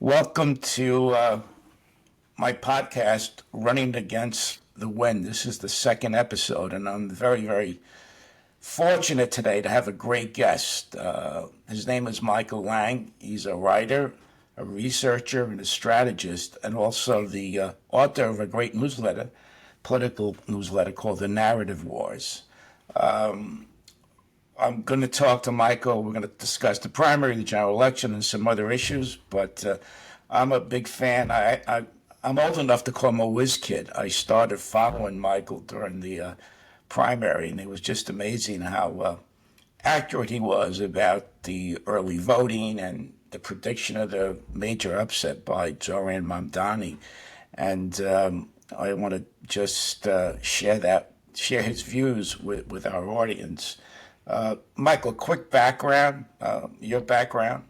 Welcome to my podcast, Running Against the Wind. This is the second episode, and I'm very, very fortunate today to have a great guest. His name is Michael Lange. He's a writer, a researcher, and a strategist, and also the author of a great newsletter, political newsletter called The Narrative Wars. I'm going to talk to Michael. We're going to discuss the primary, the general election, and some other issues. But I'm a big fan. I'm old enough to call him a whiz kid. I started following Michael during the primary, and it was just amazing how accurate he was about the early voting and the prediction of the major upset by Zohran Mamdani. And I want to just share his views with our audience. Michael, quick background, your background.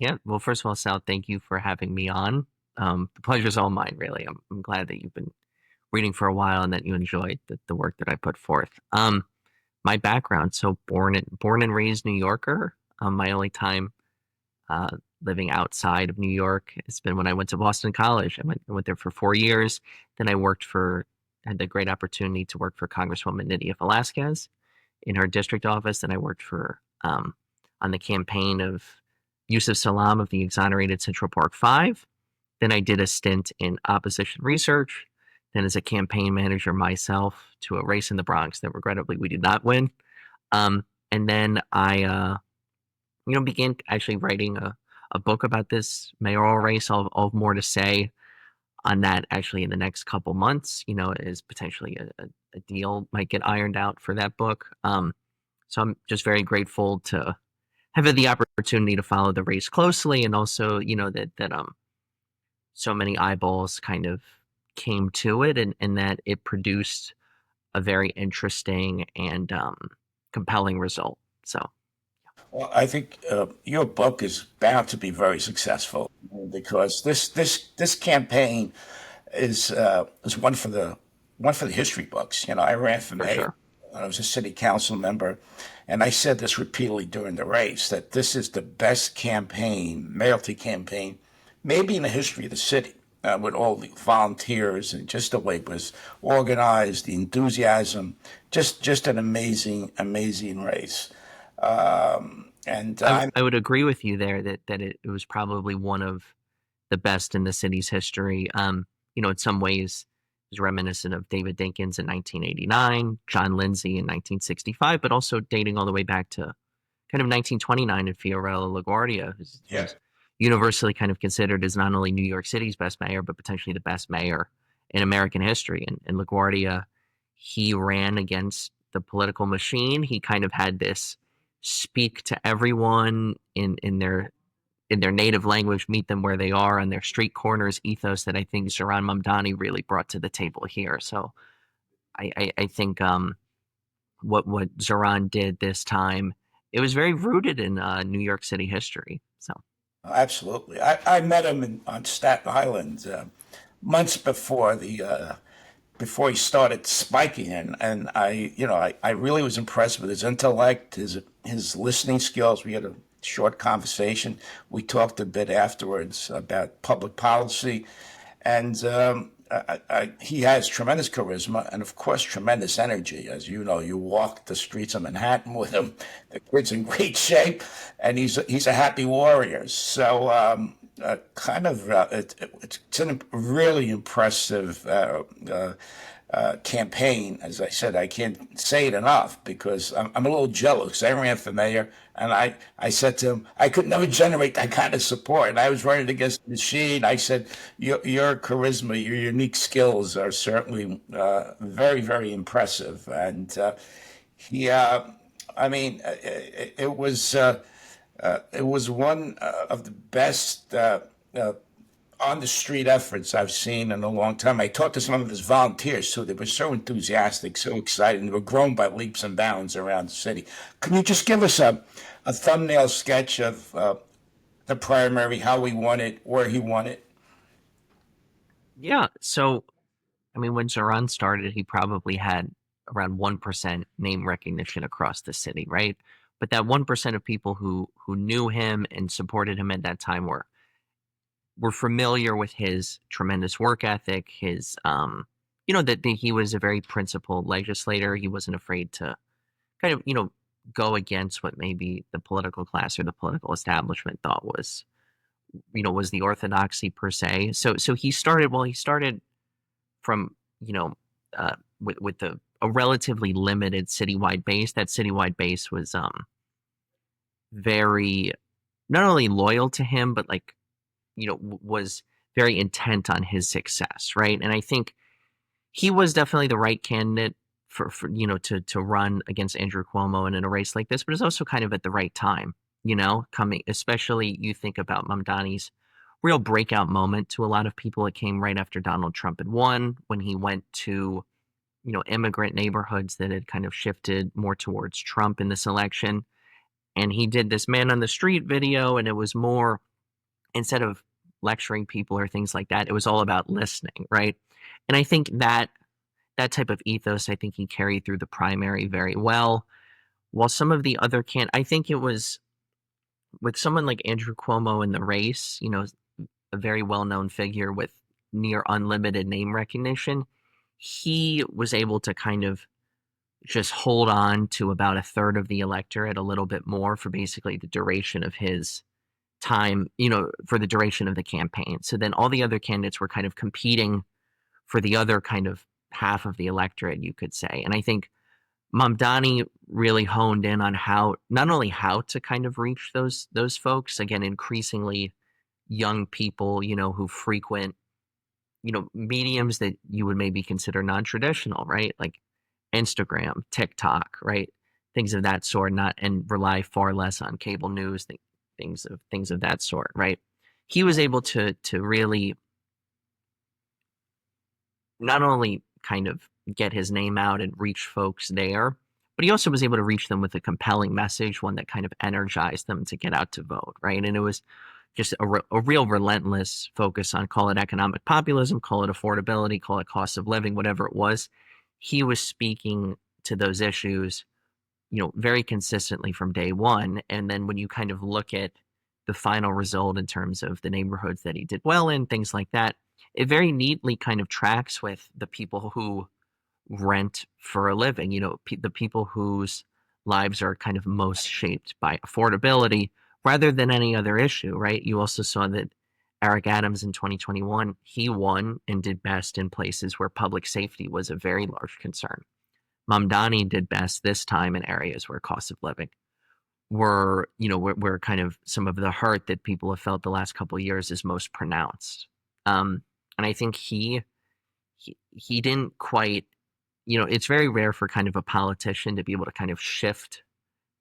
Yeah. Well, first of all, Sal, thank you for having me on. The pleasure's all mine, really. I'm glad that you've been reading for a while and that you enjoyed the work that I put forth. My background, so born and raised New Yorker. My only time living outside of New York has been when I went to Boston College. I went there for 4 years. Then had the great opportunity to work for Congresswoman Nydia Velasquez in her district office. Then I worked for on the campaign of Yusuf Salam of the exonerated Central Park Five. Then I did a stint in opposition research. Then as a campaign manager myself to a race in the Bronx that regrettably we did not win. And then I began actually writing a book about this mayoral race. I'll have more to say on that actually in the next couple months. Is potentially a deal might get ironed out for that book. So I'm just very grateful to have had the opportunity to follow the race closely, and also that so many eyeballs kind of came to it, and that it produced a very interesting and compelling result. So Well, I think your book is bound to be very successful because this campaign is one for the history books. I ran for for mayor. sure. I was a city council member, and I said this repeatedly during the race that this is the best campaign, mayoralty campaign, maybe in the history of the city. With all the volunteers and just the way it was organized, the enthusiasm, just an amazing race. And I would agree with you there that it was probably one of the best in the city's history. In some ways, is reminiscent of David Dinkins in 1989, John Lindsay in 1965, but also dating all the way back to kind of 1929 in Fiorello LaGuardia, yeah, who's universally kind of considered as not only New York City's best mayor, but potentially the best mayor in American history. And LaGuardia, he ran against the political machine. He kind of had this speak to everyone in their native language, meet them where they are on their street corners ethos that I think Zohran Mamdani really brought to the table here. So I think what Zohran did this time, it was very rooted in New York City history. So absolutely. I met him on Staten Island months before he started spiking, and I really was impressed with his intellect, his listening skills. We had a short conversation. We talked a bit afterwards about public policy, and he has tremendous charisma and, of course, tremendous energy. As you know, you walk the streets of Manhattan with him. The kid's in great shape, and he's a happy warrior. So, it's a really impressive campaign. As I said, I can't say it enough because I'm a little jealous. I ran for mayor, and I said to him, I could never generate that kind of support. And I was running against the machine. I said, your charisma, your unique skills are certainly very, very impressive. And he, I mean, it was one of the best on the street efforts I've seen in a long time. I talked to some of his volunteers, so they were so enthusiastic, so excited, and they were growing by leaps and bounds around the city. Can you just give us a thumbnail sketch of the primary, how he won it, where he won it? yeah, so I mean, when Zoran started, he probably had around 1% name recognition across the city, right? But that 1% of people who knew him and supported him at that time were were familiar with his tremendous work ethic, his that he was a very principled legislator. He wasn't afraid to kind of go against what maybe the political class or the political establishment thought was the orthodoxy per se. So he started from with a relatively limited citywide base. That citywide base was very not only loyal to him, but like was very intent on his success, right? And I think he was definitely the right candidate for to run against Andrew Cuomo in a race like this, but it's also kind of at the right time, coming, especially you think about Mamdani's real breakout moment to a lot of people. It came right after Donald Trump had won, when he went to, immigrant neighborhoods that had kind of shifted more towards Trump in this election. And he did this man on the street video, and it was more, instead of lecturing people or things like that, it was all about listening, right? And I think that type of ethos, I think he carried through the primary very well. While some of the other I think it was with someone like Andrew Cuomo in the race, a very well-known figure with near unlimited name recognition, he was able to kind of just hold on to about a third of the electorate, a little bit more, for basically the duration of his time, for the duration of the campaign. So then all the other candidates were kind of competing for the other kind of half of the electorate, you could say. And I think Mamdani really honed in on not only how to kind of reach those folks, again, increasingly young people, who frequent, mediums that you would maybe consider non-traditional, right? Like Instagram, TikTok, right? Things of that sort, not and rely far less on cable news, things of that sort, right? He was able to really not only kind of get his name out and reach folks there, but he also was able to reach them with a compelling message, one that kind of energized them to get out to vote, right? And it was just a real relentless focus on, call it economic populism, call it affordability, call it cost of living, whatever it was. He was speaking to those issues, very consistently from day one. And then when you kind of look at the final result in terms of the neighborhoods that he did well in, things like that, it very neatly kind of tracks with the people who rent for a living, the people whose lives are kind of most shaped by affordability rather than any other issue, right? You also saw that Eric Adams in 2021, he won and did best in places where public safety was a very large concern. Mamdani did best this time in areas where cost of living were kind of some of the hurt that people have felt the last couple of years is most pronounced. And I think he didn't quite, it's very rare for kind of a politician to be able to kind of shift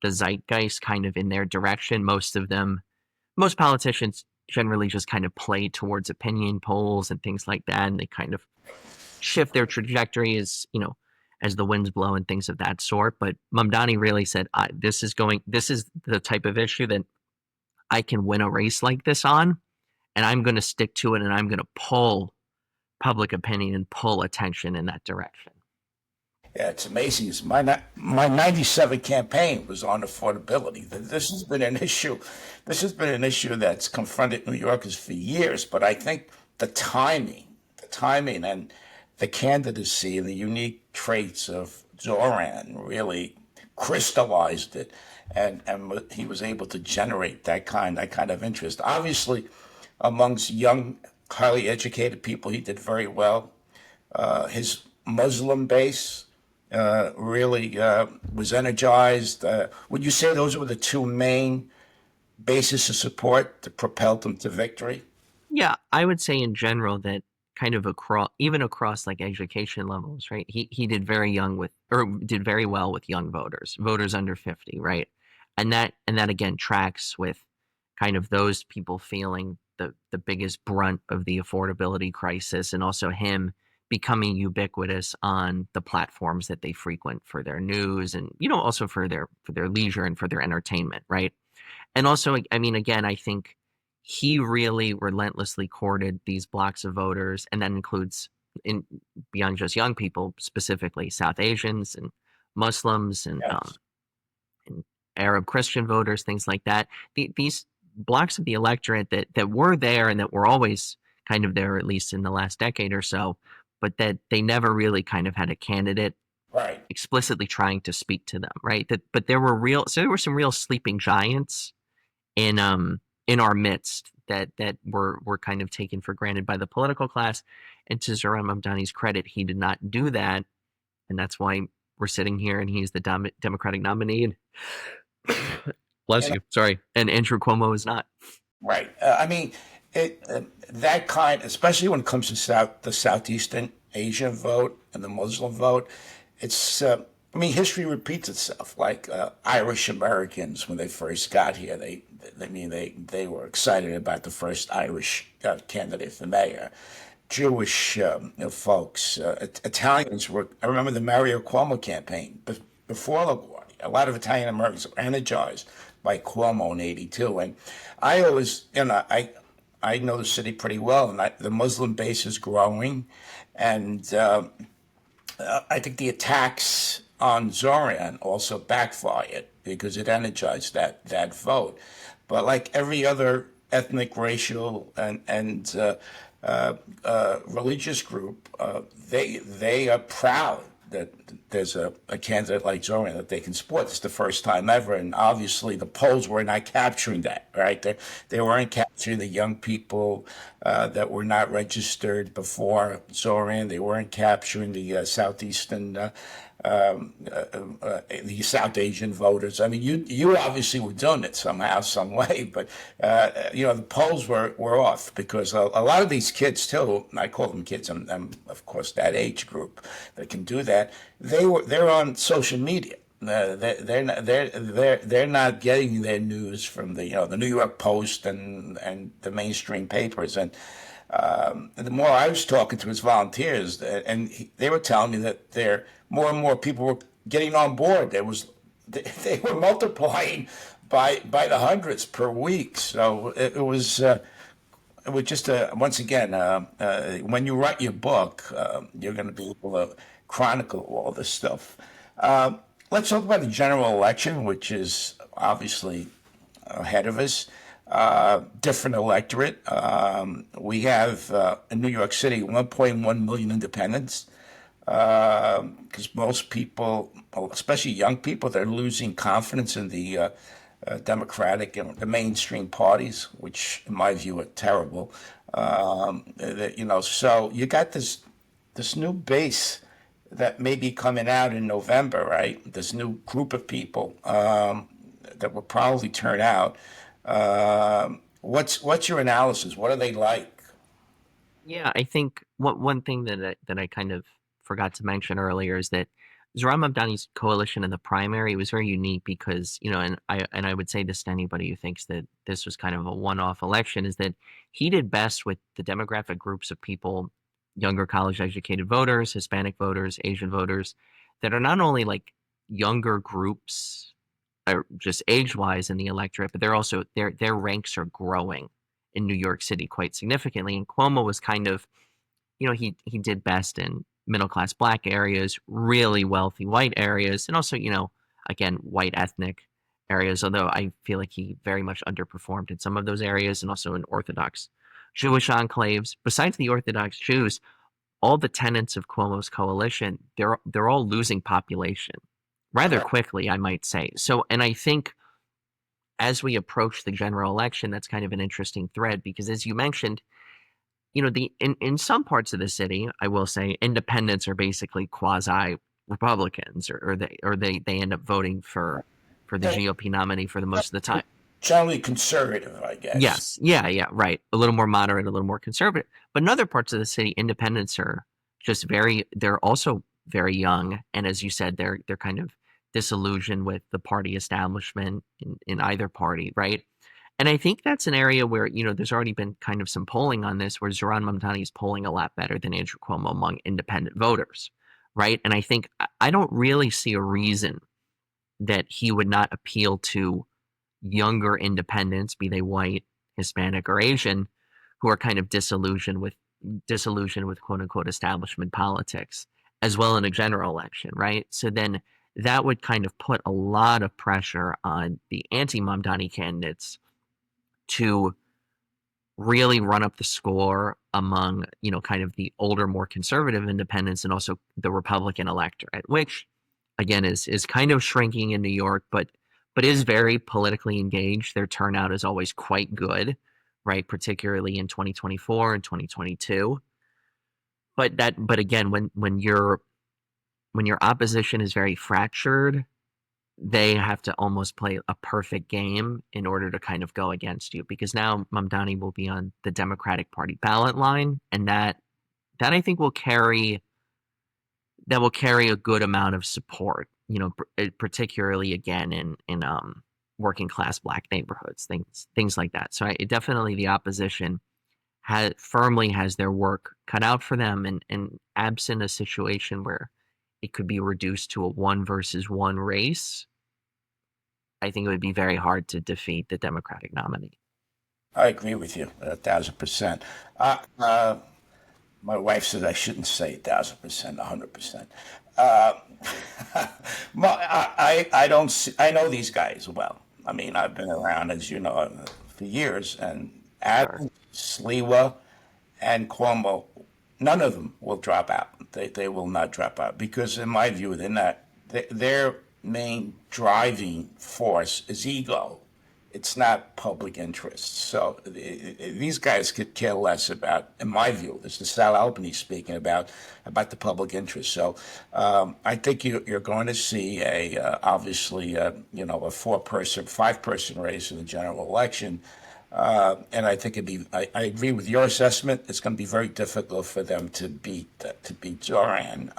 the zeitgeist kind of in their direction. Most politicians generally just kind of play towards opinion polls and things like that, and they kind of shift their trajectory as the winds blow and things of that sort. But Mamdani really said, this is the type of issue that I can win a race like this on, and I'm going to stick to it, and I'm going to pull public opinion and pull attention in that direction. Yeah, it's amazing. My '97 campaign was on affordability. This has been an issue. This has been an issue that's confronted New Yorkers for years. But I think the timing, and the candidacy and the unique traits of Zohran really crystallized it, and he was able to generate that kind of interest. Obviously, amongst young, highly educated people, he did very well. His Muslim base really was energized. Would you say those were the two main bases of support that propelled him to victory? Yeah, I would say in general that kind of even across like education levels, right? He did did very well with young voters under 50, right? And that again tracks with kind of those people feeling the biggest brunt of the affordability crisis, and also him becoming ubiquitous on the platforms that they frequent for their news, and also for their leisure and for their entertainment, right? And also, I mean, again, I think he really relentlessly courted these blocks of voters, and that includes, in beyond just young people, specifically South Asians and Muslims and Yes. and Arab Christian voters, things like that. These blocks of the electorate that were there and that were always kind of there, at least in the last decade or so, but that they never really kind of had a candidate Right. explicitly trying to speak to them, right? But there were some real sleeping giants in our midst that were kind of taken for granted by the political class. And to Zohran Mamdani's credit, he did not do that, and that's why we're sitting here and he's the Democratic nominee. Bless And you. Sorry. And Andrew Cuomo is not. right. I mean, that kind, especially when it comes to the Southeastern Asian vote and the Muslim vote, it's. I mean, history repeats itself. Like Irish Americans, when they first got here, they were excited about the first Irish candidate for mayor. Jewish folks, Italians were. I remember the Mario Cuomo campaign before LaGuardia. A lot of Italian Americans were energized by Cuomo in '82, and I always, I know the city pretty well, and the Muslim base is growing, and I think the attacks on Zoran also backfired because it energized that vote. But like every other ethnic, racial, and religious group, they are proud that there's a candidate like Zoran that they can support. It's the first time ever, and obviously the polls were not capturing that. Right, they weren't capturing the young people that were not registered before Zoran. They weren't capturing the southeastern. The South Asian voters. I mean, you obviously were doing it somehow, some way, but the polls were off because a lot of these kids too. I call them kids. I'm of course that age group that can do that. They're on social media. They're not getting their news from the New York Post and the mainstream papers. And the more I was talking to his volunteers, and they were telling me that more and more people were getting on board. They were multiplying by the hundreds per week. So it was just once again, when you write your book, you're going to be able to chronicle all this stuff. Let's talk about the general election, which is obviously ahead of us. Different electorate. We have in New York City 1.1 million independents because most people, especially young people, they're losing confidence in the Democratic and the mainstream parties, which in my view are terrible. So you got this new base that may be coming out in November, right? This new group of people that will probably turn out. What's your analysis? What are they like? Yeah, I think one thing that I kind of forgot to mention earlier is that Zohran Mamdani's coalition in the primary was very unique because, and I would say this to anybody who thinks that this was kind of a one-off election, is that he did best with the demographic groups of people, younger college-educated voters, Hispanic voters, Asian voters, that are not only like younger groups, just age-wise in the electorate, but they're also their ranks are growing in New York City quite significantly. And Cuomo was kind of, he did best in middle class black areas, really wealthy white areas, and also, again, white ethnic areas, although I feel like he very much underperformed in some of those areas and also in Orthodox Jewish enclaves. Besides the Orthodox Jews, all the tenants of Cuomo's coalition, they're all losing population rather Correct. quickly, I might say. So, and I think as we approach the general election, that's kind of an interesting thread because, as you mentioned, in some parts of the city, I will say, independents are basically quasi Republicans, or they end up voting for the They're GOP nominee for the most of the time. generally conservative, I guess. Yes, yeah, right. A little more moderate, a little more conservative. But in other parts of the city, independents are just they're also very young, and as you said, they're kind of disillusioned with the party establishment in either party, right? And I think that's an area where, there's already been kind of some polling on this where Zohran Mamdani is polling a lot better than Andrew Cuomo among independent voters, right? And I think I don't really see a reason that he would not appeal to younger independents, be they white, Hispanic, or Asian, who are kind of disillusioned with quote unquote establishment politics, as well in a general election, right? So then that would kind of put a lot of pressure on the anti-Mamdani candidates to really run up the score among, kind of the older, more conservative independents and also the Republican electorate, which again is kind of shrinking in New York, but is very politically engaged. Their turnout is always quite good, right? Particularly in 2024 and 2022. But again, when your opposition is very fractured, they have to almost play a perfect game in order to kind of go against you, because now Mamdani will be on the Democratic Party ballot line, and that I think will carry a good amount of support, particularly again in working class Black neighborhoods, things like that. So definitely the opposition firmly has their work cut out for them, and absent a situation where it could be reduced to a one versus one race, I think it would be very hard to defeat the Democratic nominee. I agree with you 1,000%. My wife said I shouldn't say 1,000%, 100%. Uh, I don't see, I know these guys well. I mean, I've been around, as you know, for years, and Sure. Adams, Sliwa, and Cuomo, none of them will drop out. They will not drop out because, in my view, their main driving force is ego. It's not public interest. So these guys could care less about, in my view, this is Sal Albanese speaking about the public interest. So I think you're going to see obviously a 4-person, 5-person race in the general election. And I think I agree with your assessment. It's going to be very difficult for them to beat Zohran.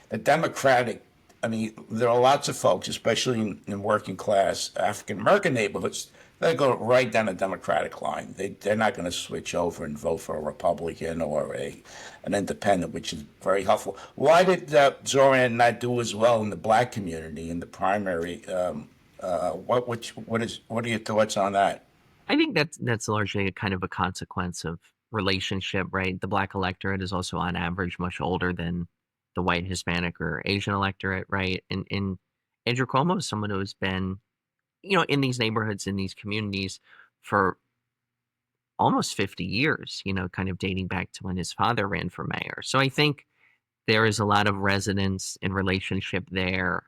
The Democratic, I mean, there are lots of folks, especially in working class African American neighborhoods, they go right down the Democratic line. They're not going to switch over and vote for a Republican or an independent, which is very helpful. Why did Zoran not do as well in the Black community in the primary? What are your thoughts on that? I think that's largely a kind of a consequence of relationship, right? The Black electorate is also on average much older than the white, Hispanic, or Asian electorate, right? And Andrew Cuomo is someone who has been, in these neighborhoods, in these communities for almost 50 years, kind of dating back to when his father ran for mayor. So I think there is a lot of resonance and relationship there.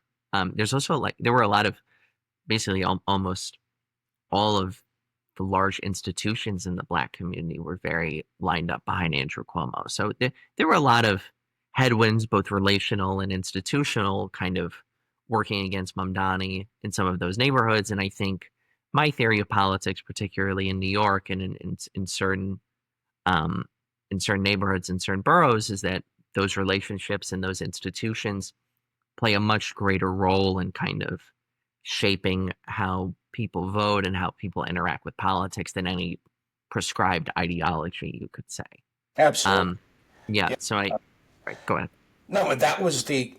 There's also there were a lot of basically almost all of the large institutions in the Black community were very lined up behind Andrew Cuomo. So there were a lot of headwinds, both relational and institutional, kind of working against Mamdani in some of those neighborhoods. And I think my theory of politics, particularly in New York and um, in certain neighborhoods and certain boroughs, is that those relationships and those institutions play a much greater role in kind of shaping how people vote and how people interact with politics than any prescribed ideology, you could say. Absolutely. Um, yeah. Yeah. So right, go ahead. No, but that was the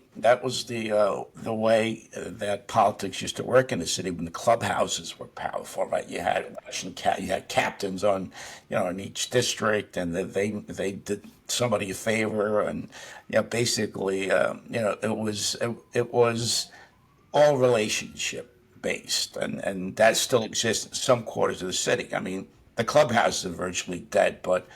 way that politics used to work in the city when the clubhouses were powerful, right? You had captains on, in each district, and they did somebody a favor, and basically, it was all relationship based, and that still exists in some quarters of the city. I mean, the clubhouses are virtually dead, but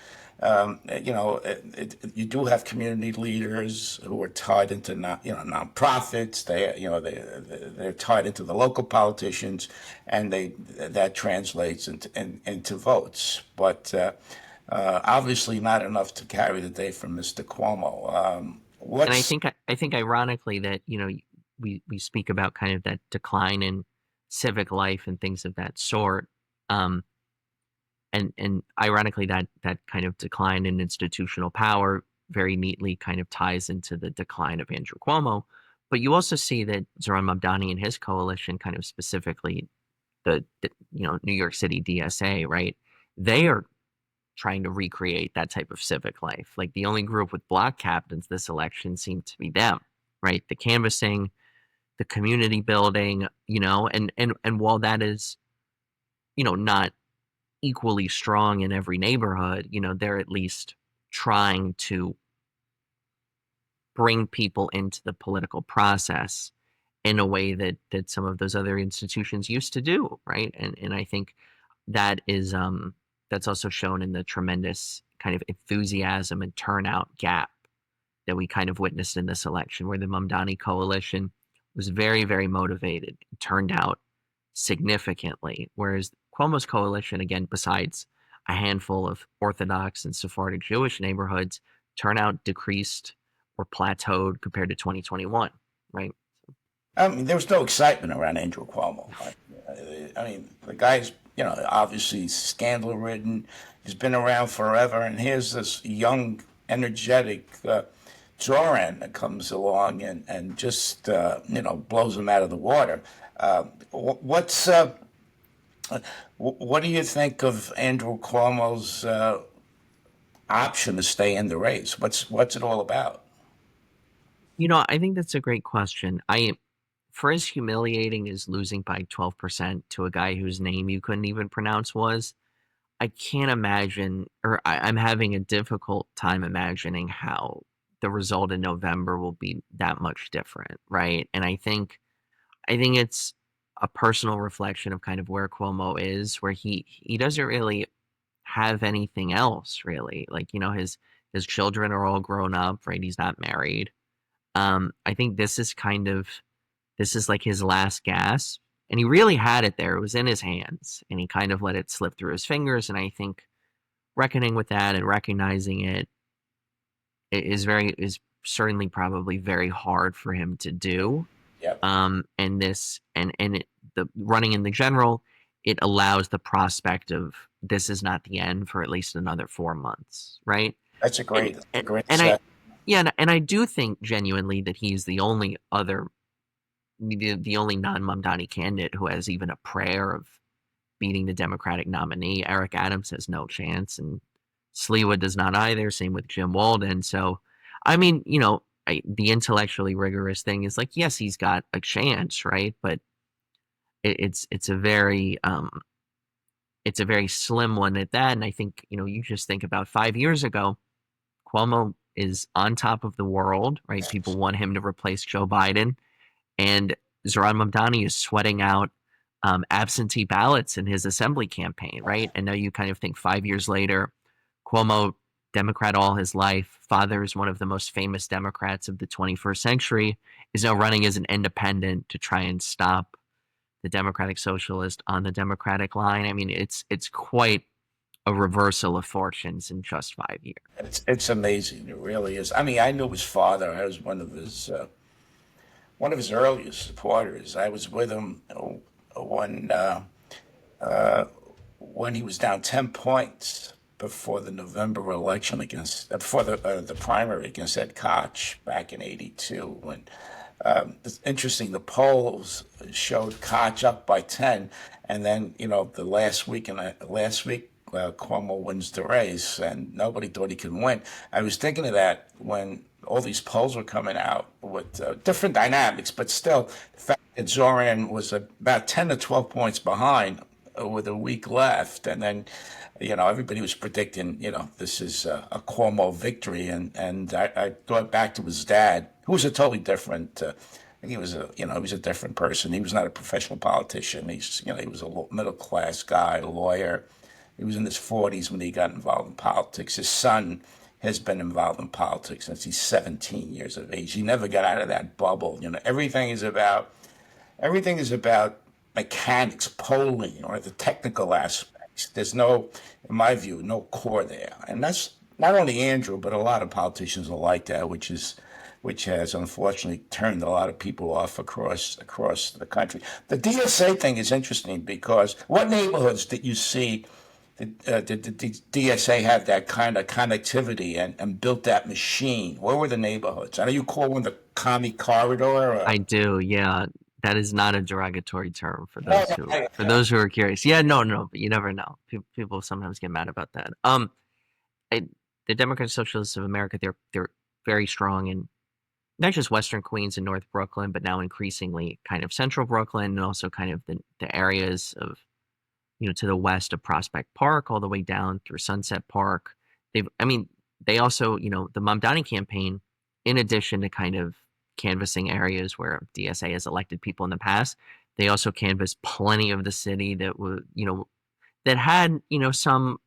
you do have community leaders who are tied into nonprofits. They're tied into the local politicians, and that translates into votes. But obviously, not enough to carry the day from Mr. Cuomo. And I What's think I think ironically that we speak about kind of that decline in civic life and things of that sort. Um, and ironically that kind of decline in institutional power very neatly kind of ties into the decline of Andrew Cuomo. But you also see that Zohran Mamdani and his coalition, kind of specifically the New York City DSA, right? They are trying to recreate that type of civic life. Like the only group with block captains this election seemed to be them, right? The canvassing, the community building, and while that is, not equally strong in every neighborhood, they're at least trying to bring people into the political process in a way that some of those other institutions used to do, right? And I think that is that's also shown in the tremendous kind of enthusiasm and turnout gap that we kind of witnessed in this election, where the Mamdani coalition was very, very motivated, turned out significantly, whereas Cuomo's coalition, again, besides a handful of Orthodox and Sephardic Jewish neighborhoods, turnout decreased or plateaued compared to 2021, right? I mean, there was no excitement around Andrew Cuomo. I mean, the guy's, obviously scandal ridden. He's been around forever. And here's this young, energetic Zohran that comes along and just, blows him out of the water. What's what do you think of Andrew Cuomo's option to stay in the race? What's it all about? I think that's a great question. For as humiliating as losing by 12% to a guy whose name you couldn't even pronounce was, I can't imagine, or I'm having a difficult time imagining how the result in November will be that much different, right? And I think it's a personal reflection of kind of where Cuomo is, where he doesn't really have anything else really. Like, his children are all grown up, right? He's not married. I think this is like his last gasp. And he really had it there. It was in his hands. And he kind of let it slip through his fingers. And I think reckoning with that and recognizing it is certainly probably very hard for him to do. Yep. And this and it, the running in the general, it allows the prospect of this is not the end for at least another 4 months, right? That's a And great, that's a and, great and I set. yeah, and I do think genuinely that he's the only non-Mamdani candidate who has even a prayer of beating the Democratic nominee. Eric Adams has no chance, and Sliwa does not either. Same with Jim Walden. So, I mean, the intellectually rigorous thing is like, yes, he's got a chance, right? But it's a very it's a very slim one at that. And I think you just think about 5 years ago, Cuomo is on top of the world, right? People want him to replace Joe Biden. And Zohran Mamdani is sweating out absentee ballots in his assembly campaign, right? And now you kind of think 5 years later, Cuomo, Democrat all his life, father is one of the most famous Democrats of the 21st century, is now running as an independent to try and stop the Democratic Socialist on the Democratic line. I mean, it's quite a reversal of fortunes in just 5 years. It's amazing. It really is. I mean, I knew his father. I was one of his earliest supporters. I was with him when uh, when he was down 10 points before the November election before the primary against Ed Koch back in '82. When it's interesting, the polls showed Koch up by 10, and then the last week. Cuomo wins the race, and nobody thought he could win. I was thinking of that when all these polls were coming out with different dynamics, but still, the fact that Zoran was about 10 to 12 points behind with a week left, and then everybody was predicting this is a Cuomo victory, and I thought back to his dad, who was a totally different. I think he was he was a different person. He was not a professional politician. He was a middle class guy, a lawyer. He was in his 40s when he got involved in politics. His son has been involved in politics since he's 17 years of age. He never got out of that bubble. Everything is about mechanics, polling, or the technical aspects. There's no, in my view, no core there. And that's not only Andrew, but a lot of politicians are like that, which has unfortunately turned a lot of people off across the country. The DSA thing is interesting because what neighborhoods did you see did the DSA have that kind of connectivity and built that machine? Where were the neighborhoods? I know you call one the commie corridor. I do, yeah. That is not a derogatory term No, no, for those who are curious. Yeah, no, no, but you never know. People sometimes get mad about that. I, the Democratic Socialists of America, they're very strong in not just Western Queens and North Brooklyn, but now increasingly kind of Central Brooklyn and also kind of the areas of to the west of Prospect Park, all the way down through Sunset Park. I mean, they also, the Mamdani campaign, in addition to kind of canvassing areas where DSA has elected people in the past, they also canvassed plenty of the city that that had, some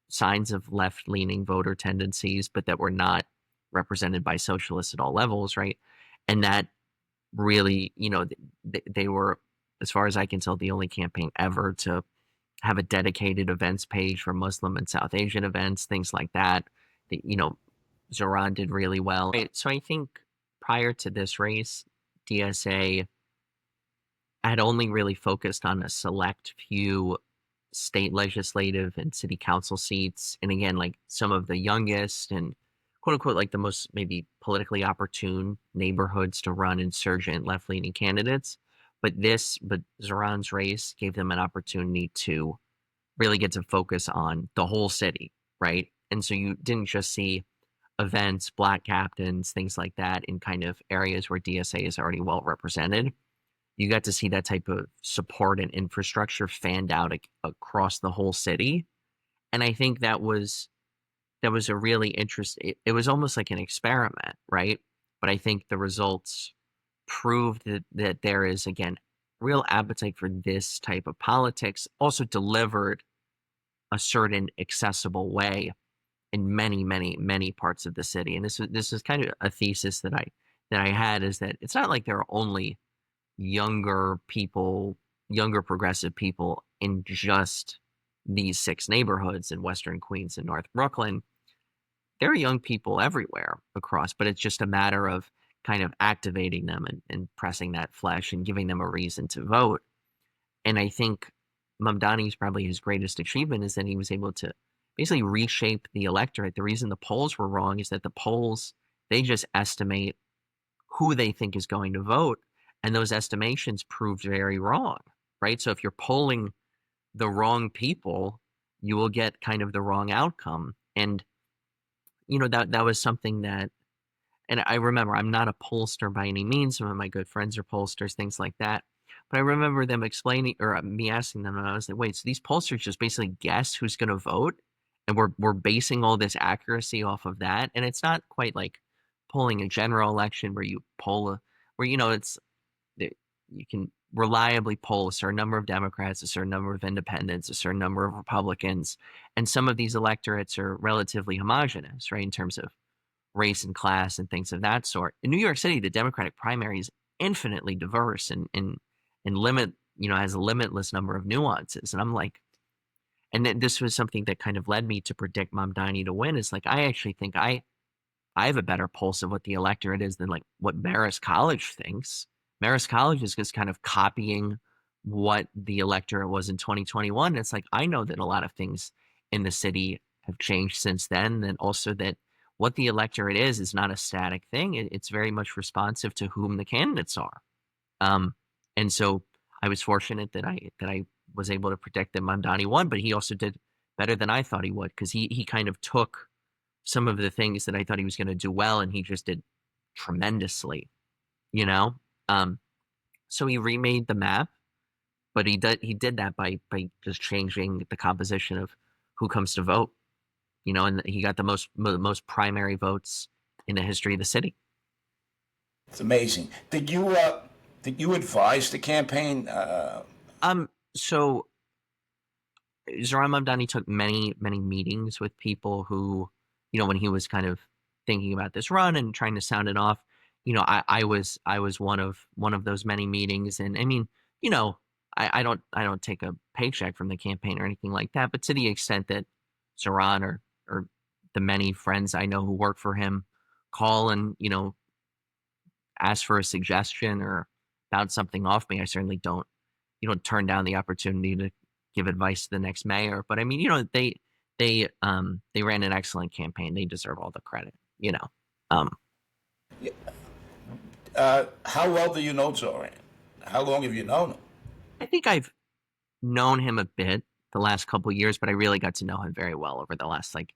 signs of left-leaning voter tendencies, but that were not represented by socialists at all levels, right? And that really, they were, as far as I can tell, the only campaign ever to have a dedicated events page for Muslim and South Asian events, things like that. Zohran did really well. Right. So I think prior to this race, DSA had only really focused on a select few state legislative and city council seats. And again, like some of the youngest and quote unquote, like the most maybe politically opportune neighborhoods to run insurgent left leaning candidates. But Zoran's race gave them an opportunity to really get to focus on the whole city, right? And so you didn't just see events, black captains, things like that in kind of areas where DSA is already well represented. You got to see that type of support and infrastructure fanned out across the whole city. And I think that was a really it was almost like an experiment, right? But I think the results proved that there is again real appetite for this type of politics, also delivered a certain accessible way in many, many, many parts of the city. And this is kind of a thesis that I had, is that it's not like there are only younger people, younger progressive people in just these six neighborhoods in Western Queens and North Brooklyn. There are young people everywhere across, but it's just a matter of kind of activating them and pressing that flesh and giving them a reason to vote. And I think Mamdani's probably his greatest achievement is that he was able to basically reshape the electorate. The reason the polls were wrong is that the polls, they just estimate who they think is going to vote. And those estimations proved very wrong, right? So if you're polling the wrong people, you will get kind of the wrong outcome. And, that was something that, and I remember I'm not a pollster by any means. Some of my good friends are pollsters, things like that. But I remember them explaining, or me asking them, and I was like, wait, so these pollsters just basically guess who's going to vote? And we're basing all this accuracy off of that. And it's not quite like polling a general election where you poll where, it's, you can reliably poll a certain number of Democrats, a certain number of independents, a certain number of Republicans. And some of these electorates are relatively homogenous, right, in terms of race and class and things of that sort. In New York City, the Democratic primary is infinitely diverse and has a limitless number of nuances. And I'm like, and then this was something that kind of led me to predict Mamdani to win. Is like, I actually think I have a better pulse of what the electorate is than like what Marist College thinks. Marist College is just kind of copying what the electorate was in 2021. It's like, I know that a lot of things in the city have changed since then, and also that what the electorate is not a static thing. It's very much responsive to whom the candidates are. Um, and so I was fortunate that I was able to predict that Mamdani won, but he also did better than I thought he would, because he kind of took some of the things that I thought he was going to do well, and he just did tremendously, you know. Um, so he remade the map, but he did that by just changing the composition of who comes to vote, and he got the most primary votes in the history of the city. It's amazing. Did you advise the campaign? So Zohran Mamdani took many, many meetings with people who, when he was kind of thinking about this run and trying to sound it off, I was one of those many meetings. And I mean, I don't take a paycheck from the campaign or anything like that, but to the extent that Zohran or the many friends I know who work for him call and, ask for a suggestion or bounce something off me, I certainly don't, turn down the opportunity to give advice to the next mayor. But I mean, they ran an excellent campaign. They deserve all the credit. Um, How well do you know Zoran? How long have you known him? I think I've known him a bit the last couple years, but I really got to know him very well over the last like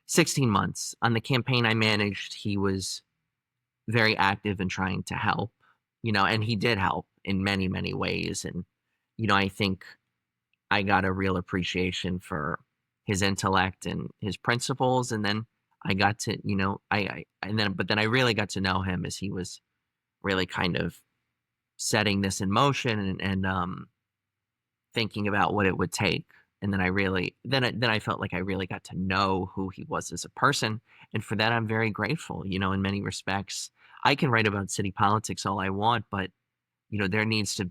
16 months. On the campaign I managed, he was very active in trying to help, and he did help in many, many ways. And, I think I got a real appreciation for his intellect and his principles. And then I got to, but then I really got to know him as he was really kind of setting this in motion and thinking about what it would take. and then I felt like I really got to know who he was as a person, and for that I'm very grateful. In many respects, I can write about city politics all I want, but there needs to,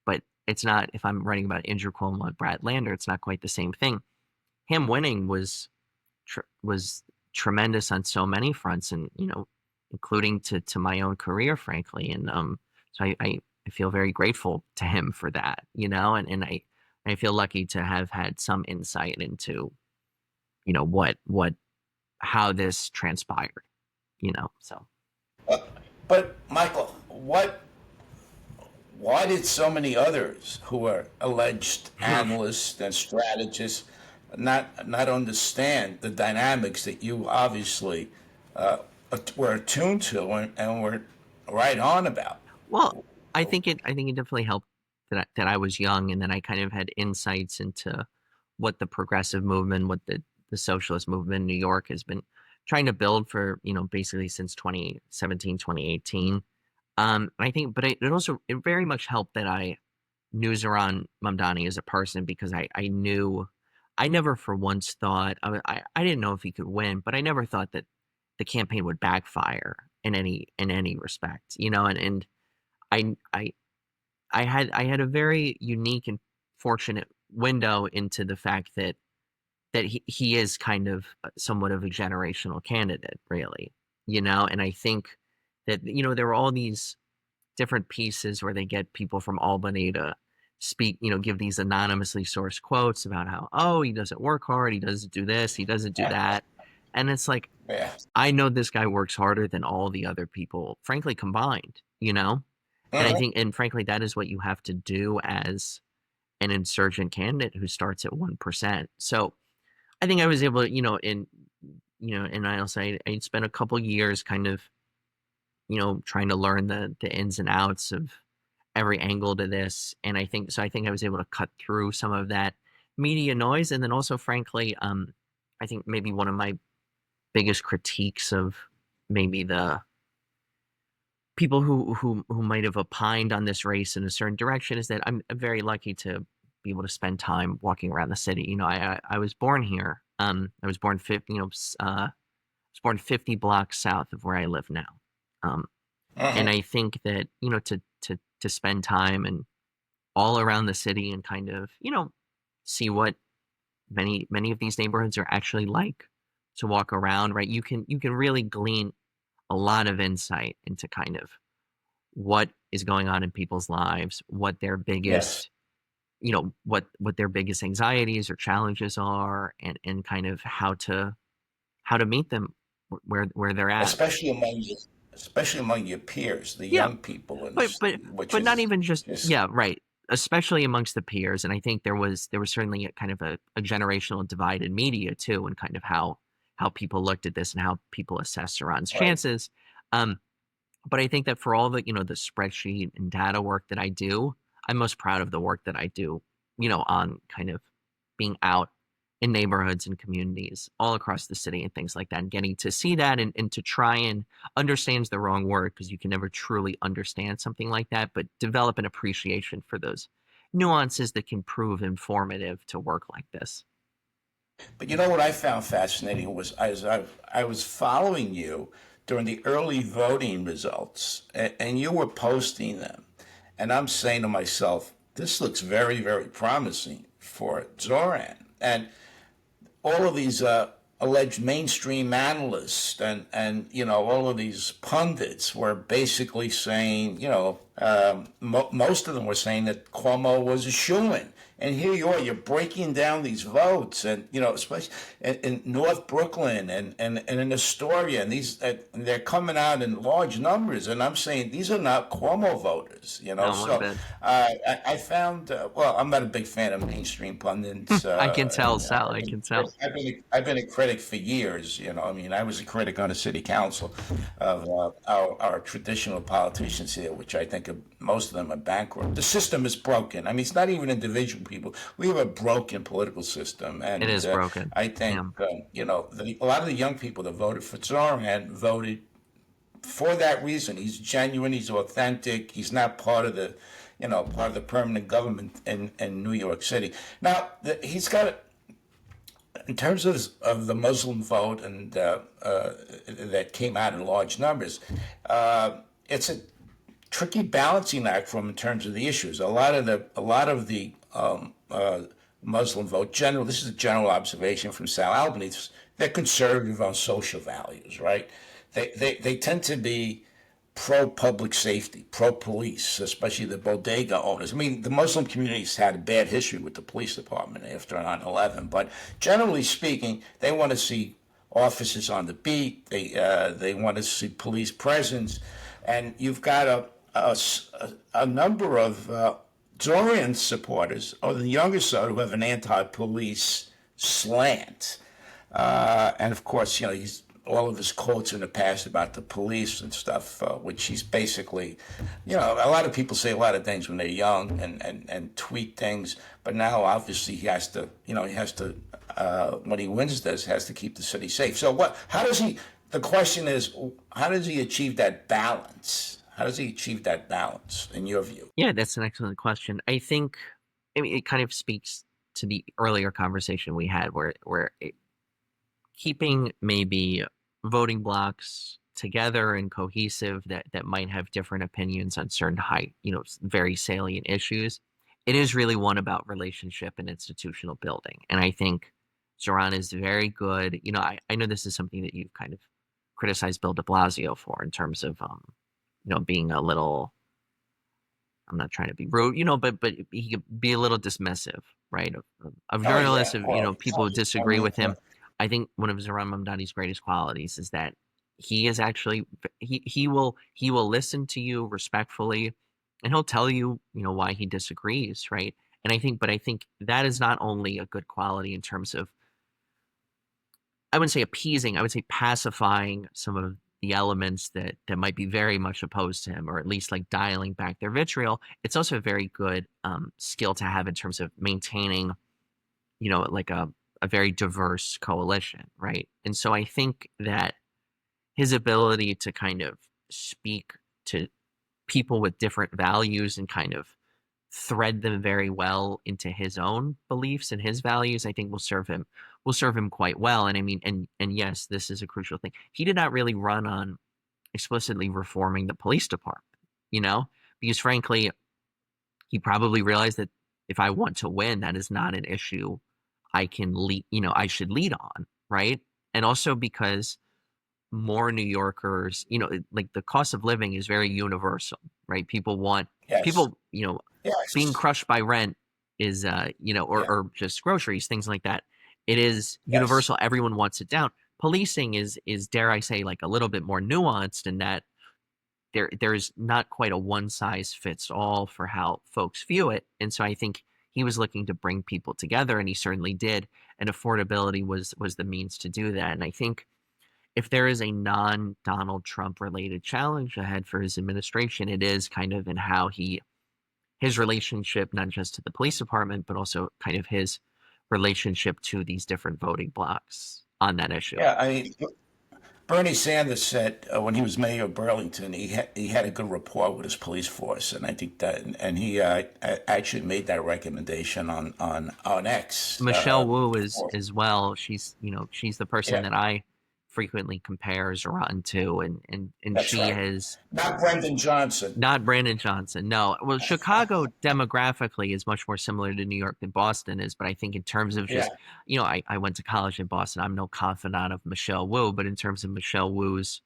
but it's not, if I'm writing about Andrew Cuomo and Brad Lander, it's not quite the same thing. Him winning was tremendous on so many fronts, and including to my own career, frankly. And so I feel very grateful to him for that, and I feel lucky to have had some insight into what how this transpired, so. But Michael, why did so many others who are alleged analysts and strategists not understand the dynamics that you obviously were attuned to and were right on about? Well, I think it definitely helped that I was young, and then I kind of had insights into what the progressive movement, what the socialist movement in New York has been trying to build for, basically since 2017, 2018. I think, but it very much helped that I knew Zohran Mamdani as a person, because I knew, I never for once thought, I didn't know if he could win, but I never thought that the campaign would backfire in any respect, and I I I had a very unique and fortunate window into the fact that he is kind of somewhat of a generational candidate, really, and I think that there were all these different pieces where they get people from Albany to speak, give these anonymously sourced quotes about how, oh, he doesn't work hard, he doesn't do this, he doesn't do that, and it's like, Yeah. I know this guy works harder than all the other people, frankly, combined, and I Mhm. think, and frankly, that is what you have to do as an insurgent candidate who starts at 1%. So I think I was able to, and I'll say I spent a couple years kind of, trying to learn the ins and outs of every angle to this. And I think I was able to cut through some of that media noise. And then also, frankly, I think maybe one of my biggest critiques of maybe the people who might have opined on this race in a certain direction is that I'm very lucky to be able to spend time walking around the city. I was born here. I was born 50, was born 50 blocks south of where I live now. Um, and Mhm. I think that to spend time and all around the city and kind of see what many of these neighborhoods are actually like, to walk around, right? You can really glean a lot of insight into kind of what is going on in people's lives, what their Yes. biggest, what their biggest anxieties or challenges are, and kind of how to meet them where they're at. especially among you, especially among your peers, the Yeah, young people in but this, but which but not is even just, just yeah, right. Especially amongst the peers, and I think there was certainly a kind of a generational divide in media too, and kind of how people looked at this and how people assessed Iran's right. chances. Um, But I think that for all the spreadsheet and data work that I do, I'm most proud of the work that I do, on kind of being out in neighborhoods and communities all across the city and things like that, and getting to see that, and to try and understand's the wrong word, because you can never truly understand something like that, but develop an appreciation for those nuances that can prove informative to work like this. But you know what I found fascinating was I was following you during the early voting results, and you were posting them, and I'm saying to myself, this looks very, very promising for Zoran. And all of these alleged mainstream analysts and all of these pundits were basically saying, most of them were saying that Cuomo was a shoo-in. And here you are, you're breaking down these votes, and especially in North Brooklyn and in Astoria, and they're coming out in large numbers. And I'm saying these are not Cuomo voters, No, one So bit. I found, well, I'm not a big fan of mainstream pundits. I can tell, Sal. I can tell. I've been a critic for years. I mean, I was a critic on the city council of our traditional politicians here, which I think most of them are bankrupt. The system is broken. I mean, it's not even individual people. We have a broken political system, It and is broken. I think Yeah. a lot of the young people that voted for Zoran voted for that reason. He's genuine. He's authentic. He's not part of the part of the permanent government in New York City. Now, he's got, in terms of the Muslim vote and that came out in large numbers, it's a tricky balancing act from in terms of the issues. A lot of the Muslim vote, general. This is a general observation from Sal Albanese. They're conservative on social values, right? They tend to be pro public safety, pro police, especially the bodega owners. I mean, the Muslim communities had a bad history with the police department after 9/11, but generally speaking, they want to see officers on the beat. They want to see police presence, and you've got a number of Zohran supporters, or the younger side, who have an anti-police slant. And of course, he's all of his quotes in the past about the police and stuff, which he's basically, a lot of people say a lot of things when they're young and tweet things, but now obviously he has to, when he wins this, has to keep the city safe. So the question is, how does he achieve that balance? How does he achieve that balance, in your view? Yeah, that's an excellent question. I think, I mean, it kind of speaks to the earlier conversation we had where keeping maybe voting blocks together and cohesive that might have different opinions on certain very salient issues. It is really one about relationship and institutional building. And I think Zohran is very good. I know this is something that you've kind of criticized Bill de Blasio for in terms of, being a little, I'm not trying to be rude, but he could be a little dismissive, right? Of journalists, Oh, yeah. Well, people who disagree with him. I think one of Zohran Mamdani's greatest qualities is that he is actually he will listen to you respectfully, and he'll tell you why he disagrees, right? And I think that is not only a good quality in terms of, I wouldn't say appeasing, I would say pacifying some of the elements that might be very much opposed to him, or at least like dialing back their vitriol. It's also a very good skill to have in terms of maintaining, like a very diverse coalition, right? And so I think that his ability to kind of speak to people with different values and kind of thread them very well into his own beliefs and his values, I think will serve him quite well. And I mean, and yes, this is a crucial thing. He did not really run on explicitly reforming the police department, because frankly, he probably realized that if I want to win, that is not an issue I can lead, I should lead on, right? And also because more New Yorkers, like the cost of living is very universal, right? yes, People, being yes, crushed by rent is, yeah, or just groceries, things like that. It is yes, universal. Everyone wants it down. Policing is, dare I say, like a little bit more nuanced in that there's not quite a one size fits all for how folks view it. And so I think he was looking to bring people together, and he certainly did. And affordability was the means to do that. And I think if there is a non Donald Trump related challenge ahead for his administration, it is kind of in how his relationship, not just to the police department, but also kind of his relationship to these different voting blocks on that issue. yeah. I mean, Bernie Sanders said when he was mayor of Burlington, he had a good rapport with his police force, and I think that, and he actually made that recommendation on X. Michelle Wu is Before. as well. She's the person Yeah, that I frequently compare Zohran to, and that's she right. has Not Brendan Johnson. not Brandon Johnson. No, well, Chicago demographically is much more similar to New York than Boston is, but I think in terms of Yeah, just, I went to college in Boston. I'm no confidant of Michelle Wu, but in terms of Michelle Wu's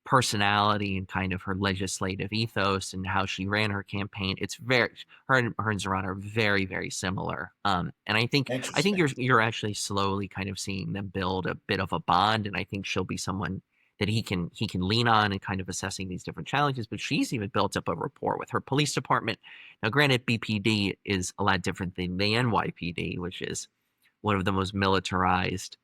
personality and kind of her legislative ethos and how she ran her campaign, it's very her and Zohran are very, very similar. And I think interesting. you're actually slowly kind of seeing them build a bit of a bond, and I think she'll be someone that he can lean on and kind of assessing these different challenges. But she's even built up a rapport with her police department. Now, granted, BPD is a lot different than the NYPD, which is one of the most militarized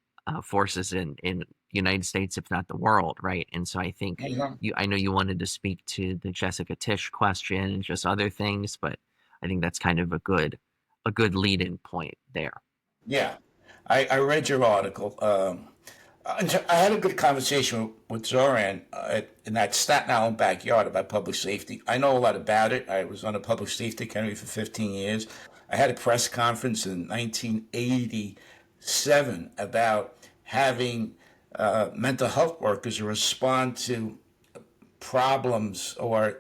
forces in the United States, if not the world, right? And so I think Mhm. I know you wanted to speak to the Jessica Tisch question and just other things, but I think that's kind of a good lead-in point there. Yeah, I read your article. I had a good conversation with Zoran in that Staten Island backyard about public safety. I know a lot about it. I was on a public safety committee for 15 years. I had a press conference in 1987 about having mental health workers respond to problems or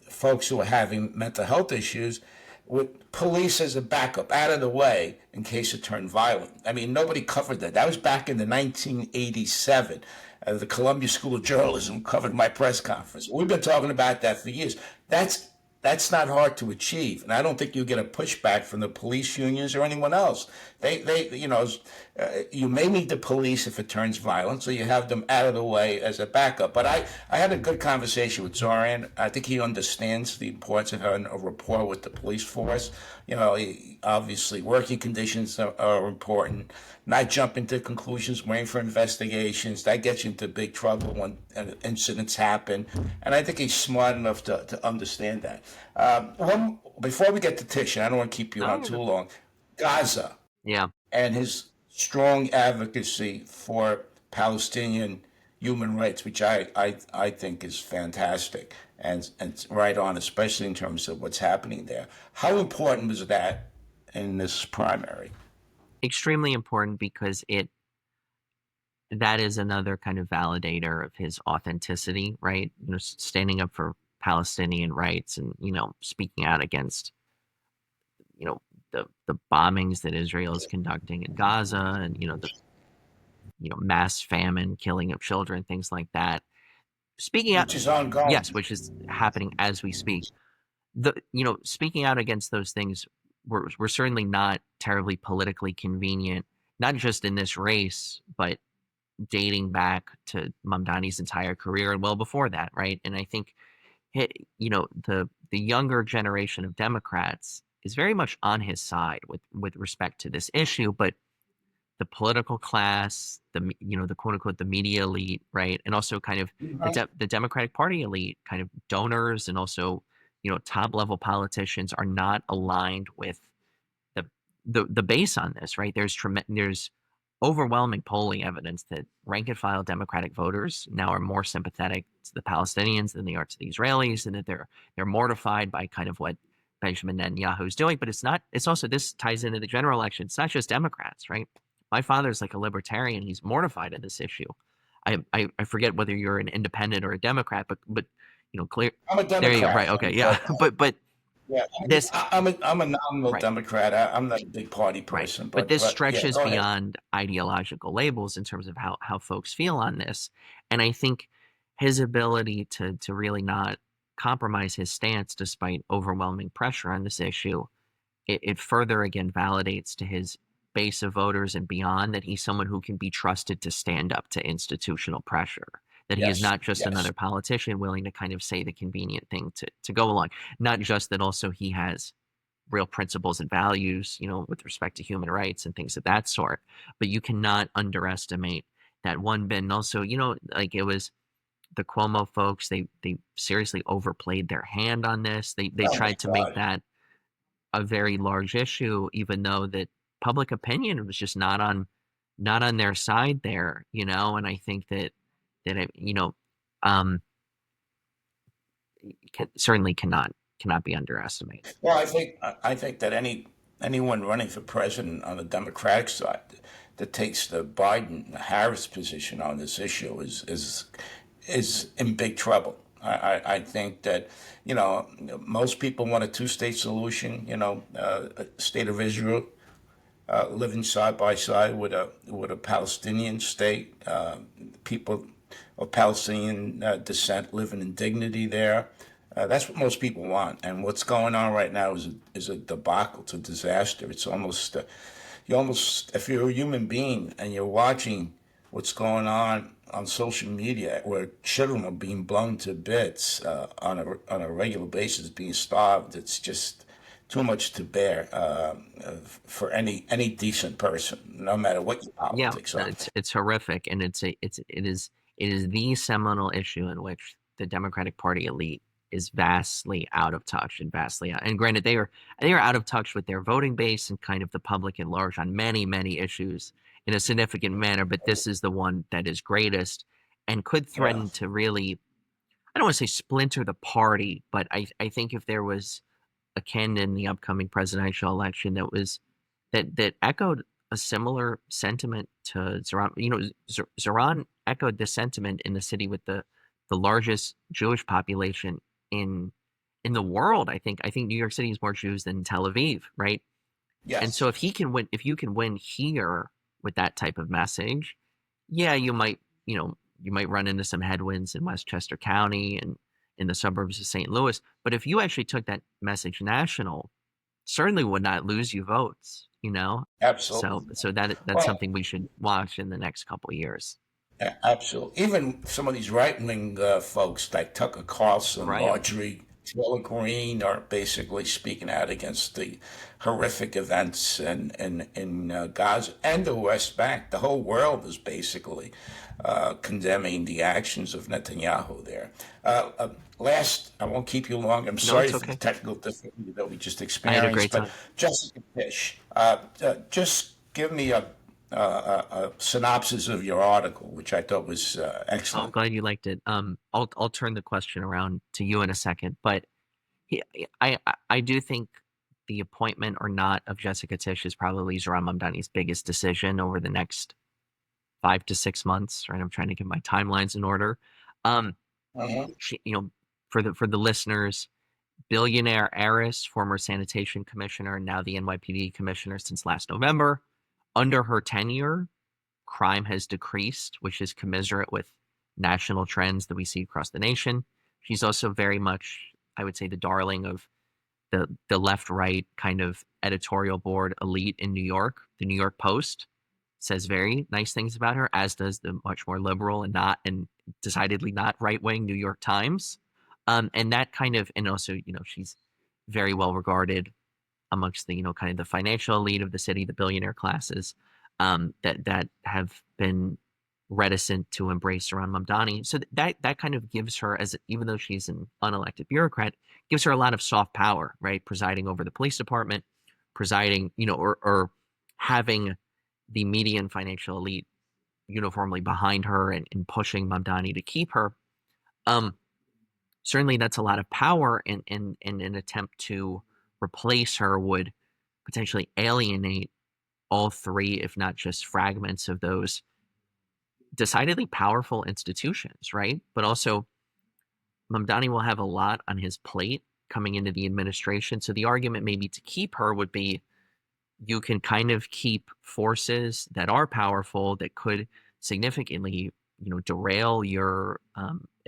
folks who are having mental health issues with police as a backup out of the way in case it turned violent. I mean, nobody covered that. That was back in the 1987. The Columbia School of Journalism covered my press conference. We've been talking about that for years. That's not hard to achieve, and I don't think you get a pushback from the police unions or anyone else. You may need the police if it turns violent, so you have them out of the way as a backup. But I had a good conversation with Zoran. I think he understands the importance of having a rapport with the police force. Obviously, working conditions are important. Not jumping to conclusions, waiting for investigations. That gets you into big trouble when incidents happen. And I think he's smart enough to understand that. Before we get to Tisha, I don't want to keep you on too long. Gaza Yeah. and his strong advocacy for Palestinian human rights, which I think is fantastic and right on, especially in terms of what's happening there. How important was that in this primary? Extremely important because that is another kind of validator of his authenticity, right? Standing up for Palestinian rights and, speaking out against, you know, the bombings that Israel is conducting in Gaza and, the mass famine, killing of children, things like that. Speaking out, Which is ongoing. yes, which is happening as we speak. Speaking out against those things, we're certainly not terribly politically convenient, not just in this race, but dating back to Mamdani's entire career and well before that, right? And I think the younger generation of Democrats is very much on his side with respect to this issue, but the political class, the quote unquote the media elite, right, and also kind of the Democratic Party elite, kind of donors, and also top level politicians are not aligned with the the base on this, right? There's overwhelming polling evidence that rank and file Democratic voters now are more sympathetic to the Palestinians than they are to the Israelis, and that they're mortified by kind of what Benjamin Netanyahu is doing. But it's not. It's also, this ties into the general election. It's not just Democrats, right? My father's like a libertarian. He's mortified at this issue. I forget whether you're an independent or a Democrat, but clear. I'm a There you go. Democrat, Right. Okay. Yeah. But yeah, this I'm a nominal right. Democrat. I'm not a big party Right. person, But but this yeah, stretches go ahead. beyond ideological labels in terms of how folks feel on this. And I think his ability to really not compromise his stance despite overwhelming pressure on this issue, it further again validates to his base of voters and beyond that he's someone who can be trusted to stand up to institutional pressure. That he is Yes, not just yes. another politician willing to kind of say the convenient thing to go along. Not just that, also he has real principles and values, with respect to human rights and things of that sort. But you cannot underestimate that one bit. And also, like it was the Cuomo folks, they seriously overplayed their hand on this. They Oh my tried to make God. that a very large issue, even though that public opinion was just not on their side there, and I think that it, um certainly cannot be underestimated. Well, I think that anyone running for president on the Democratic side that takes the Biden Harris position on this issue is in big trouble. I think that most people want a two-state solution. A state of Israel living side by side with a Palestinian state. People of Palestinian descent living in dignity there. That's what most people want. And what's going on right now is a debacle. It's a disaster. It's almost if you're a human being and you're watching what's going on social media, where children are being blown to bits on a regular basis, being starved. It's just too much to bear for any decent person, no matter what your Yeah, politics are. it's horrific, and it is the seminal issue in which the Democratic Party elite is vastly out of touch and vastly out. And granted, they are out of touch with their voting base and kind of the public at large on many issues. in a significant manner, but this is the one that is greatest and could Yeah, threaten to really, I don't want to say splinter the party, but I think if there was a candidate in the upcoming presidential election that echoed a similar sentiment to Zohran. Zohran echoed this sentiment in the city with the largest Jewish population in in the world. I think New York City has more Jews than Tel Aviv, right? And so yes, if you can win here with that type of message, yeah, you might run into some headwinds in Westchester County and in the suburbs of St. Louis. But if you actually took that message national, certainly would not lose you votes, you know? So absolutely. that's Well, something we should watch in the next couple of years. absolutely. Even some of these right-wing folks like Tucker Carlson, Right. Marjorie Taylor Greene are basically speaking out against the horrific events in Gaza and the West Bank. The whole world is basically condemning the actions of Netanyahu there. Last, I won't keep you long. I'm No, sorry it's for the okay. technical difficulty that we just I had a experienced, great but time. Jessica Tisch, just give me a synopsis of your article, which I thought was I'm excellent. glad you liked it. I'll turn the question around to you in a second, but he, I do think the appointment or not of Jessica Tisch is probably Zohran Mamdani's biggest decision over the next 5 to 6 months. Right, I'm trying to get my timelines in order. Um, Uh-huh. she, for the listeners, billionaire heiress, former sanitation commissioner, now the NYPD commissioner since last November. Under her tenure, crime has decreased, which is commiserate with national trends that we see across the nation. She's also very much, I would say, the darling of the left right kind of editorial board elite in New York. The New York Post says very nice things about her, as does the much more liberal and decidedly not right wing New York Times. And that kind of, and also, she's very well regarded amongst the, kind of the financial elite of the city, the billionaire classes, that have been reticent to embrace Zohran Mamdani. So that kind of gives her, as even though she's an unelected bureaucrat, gives her a lot of soft power, right? Presiding over the police department, presiding, or having the media and financial elite uniformly behind her and pushing Mamdani to keep her. Um, Certainly that's a lot of power, and an attempt to replace her would potentially alienate all three, if not just fragments of those decidedly powerful institutions, right? But also, Mamdani will have a lot on his plate coming into the administration. So the argument maybe to keep her would be you can kind of keep forces that are powerful that could significantly, derail your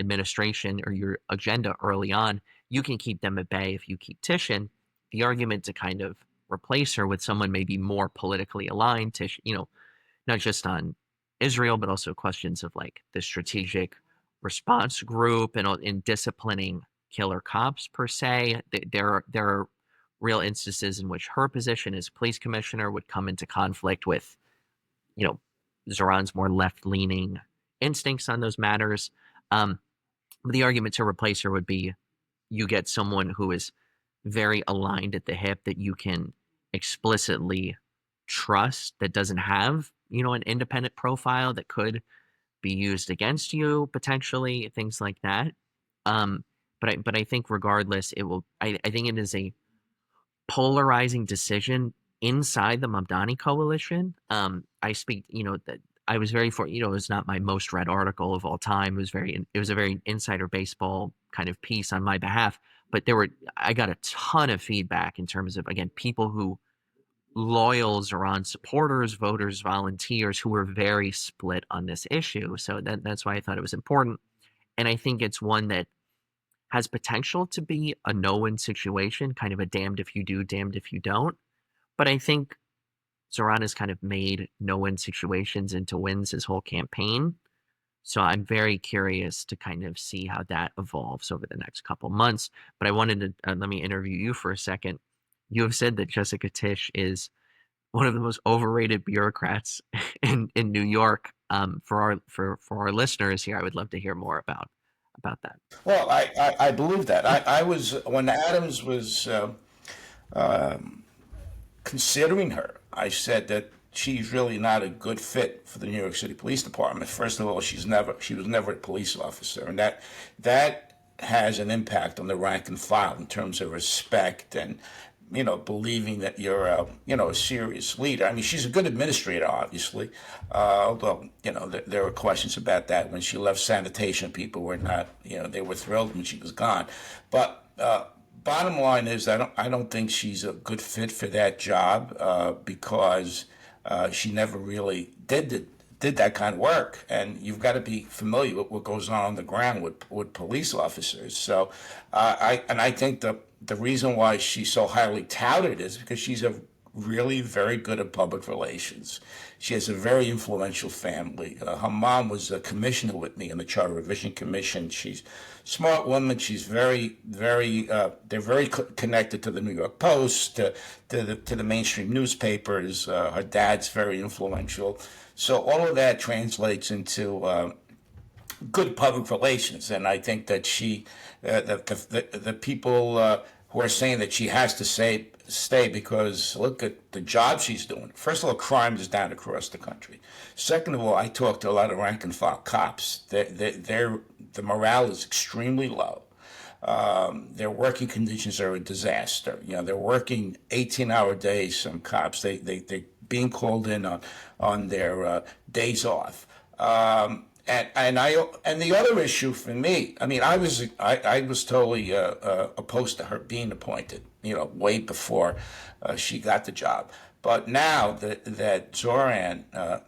administration or your agenda early on. You can keep them at bay if you keep Titian. The argument to kind of replace her with someone maybe more politically aligned, Tish, not just on Israel, but also questions of like the strategic response group and in disciplining killer cops per se. There are real instances in which her position as police commissioner would come into conflict with, you know, Zoran's more left leaning instincts on those matters. Um, the argument to replace her would be you get someone who is very aligned at the hip that you can explicitly trust, that doesn't have, an independent profile that could be used against you potentially, things like that. Um, but I think regardless, it will. I think it is a polarizing decision inside the Mamdani coalition. I speak, that I was very for, it was not my most read article of all time. It was a very insider baseball kind of piece on my behalf. But I got a ton of feedback in terms of, again, people who loyals or on supporters, voters, volunteers who were very split on this issue. So that's why I thought it was important. And I think it's one that has potential to be a no-win situation, kind of a damned if you do, damned if you don't. But I think Zoran has kind of made no-win situations into wins his whole campaign. So I'm very curious to kind of see how that evolves over the next couple months. But I wanted to let me interview you for a second. You have said that Jessica Tisch is one of the most overrated bureaucrats in New York. For our listeners here, I would love to hear more about that. Well, I believe that. I was when Adams was considering her. I said that she's really not a good fit for the New York City Police Department. First of all, she was never a police officer, and that has an impact on the rank and file in terms of respect and believing that you're a serious leader. I mean, she's a good administrator, obviously, although there were questions about that when she left. Sanitation people were not, they were thrilled when she was gone, but. Bottom line is, I don't think she's a good fit for that job because she never really did that kind of work, and you've got to be familiar with what goes on the ground with police officers. So, I think the reason why she's so highly touted is because she's a really very good at public relations. She has a very influential family. Her mom was a commissioner with me in the Charter Revision Commission. She's a smart woman. She's very, very, they're very connected to the New York Post, to the mainstream newspapers. Her dad's very influential. So all of that translates into good public relations. And I think that the people who are saying that she has to stay because look at the job she's doing. First of all, crime is down across the country. Second of all, I talk to a lot of rank and file cops. The morale is extremely low. Their working conditions are a disaster. They're working 18-hour days. Some cops they're being called in on their days off. And the other issue for me, I mean, I was totally opposed to her being appointed, way before she got the job. But now that Zohran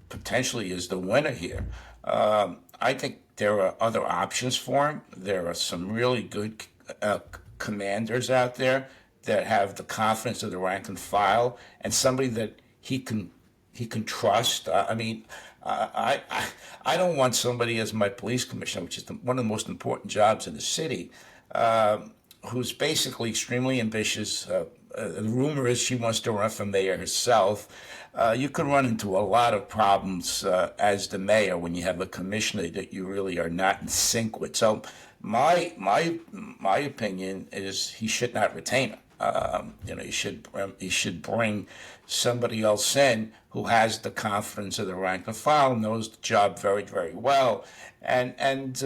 potentially is the winner here, I think there are other options for him. There are some really good commanders out there that have the confidence of the rank and file, and somebody that he can trust. I don't want somebody as my police commissioner, which is one of the most important jobs in the city, who's basically extremely ambitious. The rumor is she wants to run for mayor herself. You can run into a lot of problems as the mayor when you have a commissioner that you really are not in sync with. So my opinion is he should not retain her. He should bring somebody else in who has the confidence of the rank and file, knows the job very, very well, and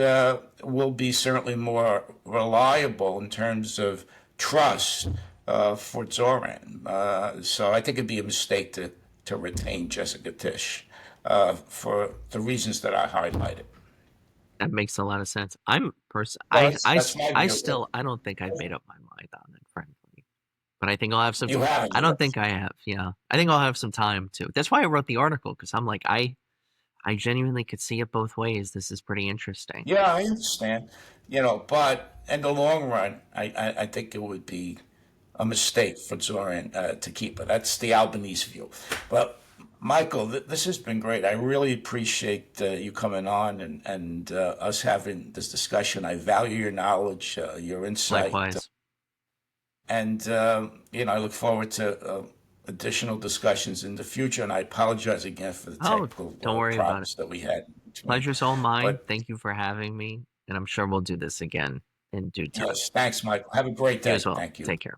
will be certainly more reliable in terms of trust for Zohran. So I think it'd be a mistake to retain Jessica Tisch for the reasons that I highlighted. That makes a lot of sense. Well, that's my view. I don't think I've made up my mind on it, frankly. But I think I'll have some. You haven't. I don't think I have. Yeah, I think I'll have some time too. That's why I wrote the article because I'm like I genuinely could see it both ways. This is pretty interesting. Yeah, I understand. But in the long run, I think it would be a mistake for Zohran to keep her. That's the Albanese view. But Michael, this has been great. I really appreciate you coming on and us having this discussion. I value your knowledge, your insight, Likewise. and I look forward to additional discussions in the future. And I apologize again for the Oh, technical don't worry about it. problems that we had. Pleasure's all mine. But Thank you for having me, and I'm sure we'll do this again in due time. yes, thanks, Michael. Have a great You day. as well. Thank you. Take care.